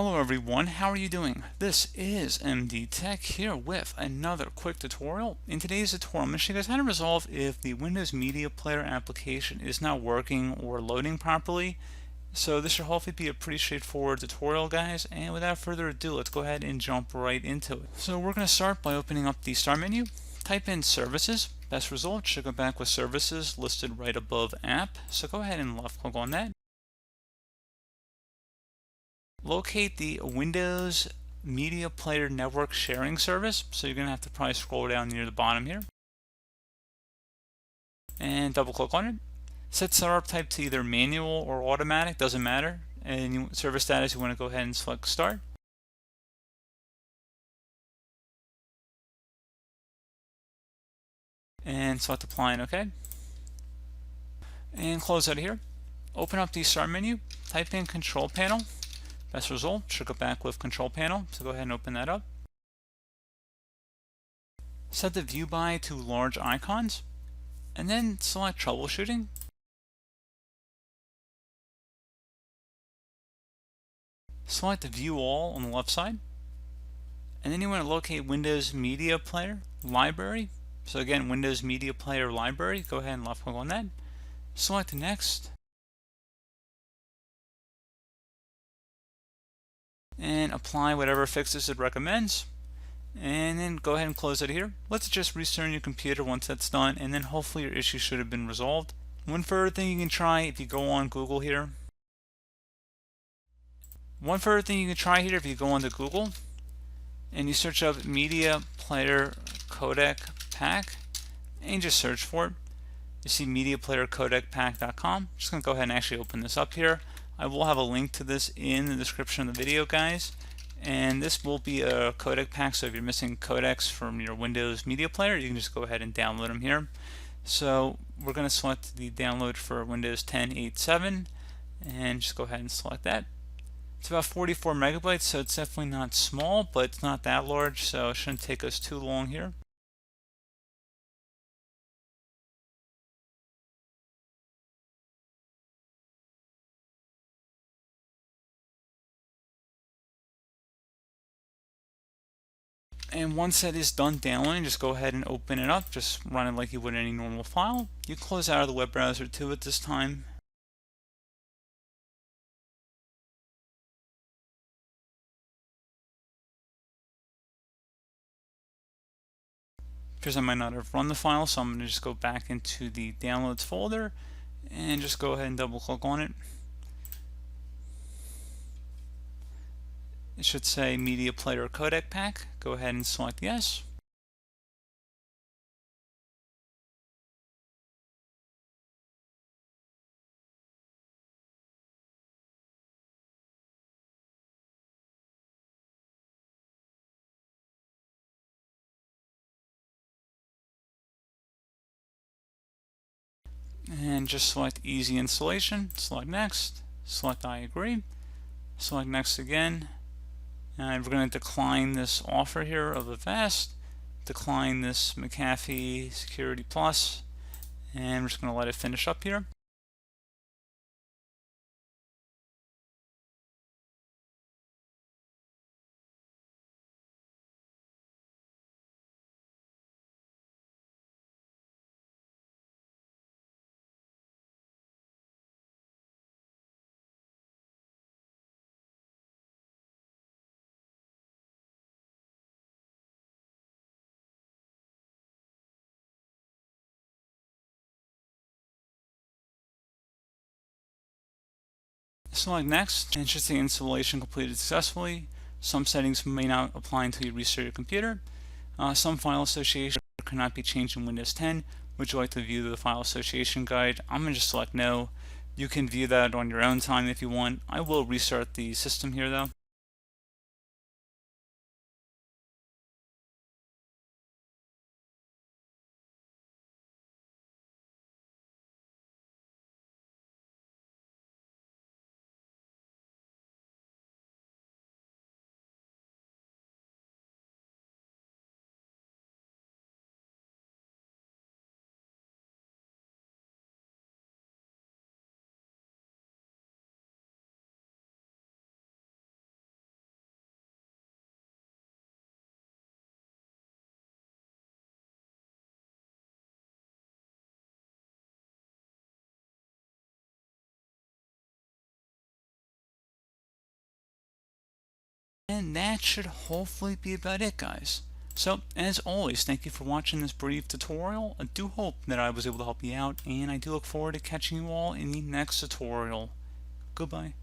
Hello everyone, how are you doing? This is MD Tech here with another quick tutorial. In today's tutorial, I'm going to show you guys how to resolve if the Windows Media Player application is not working or loading properly. So this should hopefully be a pretty straightforward tutorial, guys, and without further ado, let's go ahead and jump right into it. So we're going to start by opening up the Start menu, type in Services. Best result should go back with Services listed right above App, so go ahead and left click on that. Locate the Windows Media Player Network Sharing Service. So you're going to have to probably scroll down near the bottom here. And double click on it. Set setup type to either manual or automatic, doesn't matter. And service status, you want to go ahead and select Start. And select Apply and OK. And close out of here. Open up the Start menu, type in Control Panel. Best result should go back with Control Panel, so go ahead and open that up. Set the view by to large icons, and then select Troubleshooting. Select View All on the left side, and then you want to locate Windows Media Player Library. So again, Windows Media Player Library, go ahead and left click on that. Select Next, and apply whatever fixes it recommends. And then go ahead and close it here. Let's just restart your computer once that's done, and then hopefully your issue should have been resolved. One further thing you can try, if you go on Google here, if you go onto Google and you search up Media Player Codec Pack and just search for it, you see MediaPlayerCodecPack.com. Just going to go ahead and actually open this up here. I will have a link to this in the description of the video, guys. And this will be a codec pack, so if you're missing codecs from your Windows Media Player, you can just go ahead and download them here. So we're going to select the download for Windows 10 8.7 and just go ahead and select that. It's about 44 megabytes, so it's definitely not small, but it's not that large, so it shouldn't take us too long here. And once that is done downloading, just go ahead and open it up. Just run it like you would any normal file. You close out of the web browser too at this time. Because I might not have run the file, so I'm going to just go back into the downloads folder and just go ahead and double click on it. It should say Media Player Codec Pack. Go ahead and select yes. And just select Easy Installation, select Next, select I agree, select Next again, and we're going to decline this offer here of Avast, decline this McAfee Security Plus, and we're just going to let it finish up here. Select Next, and it should say installation completed successfully. Some settings may not apply until you restart your computer. Some file association cannot be changed in Windows 10. Would you like to view the file association guide? I'm going to just select no. You can view that on your own time if you want. I will restart the system here though. And that should hopefully be about it, guys. So, as always, thank you for watching this brief tutorial. I do hope that I was able to help you out, and I do look forward to catching you all in the next tutorial. Goodbye.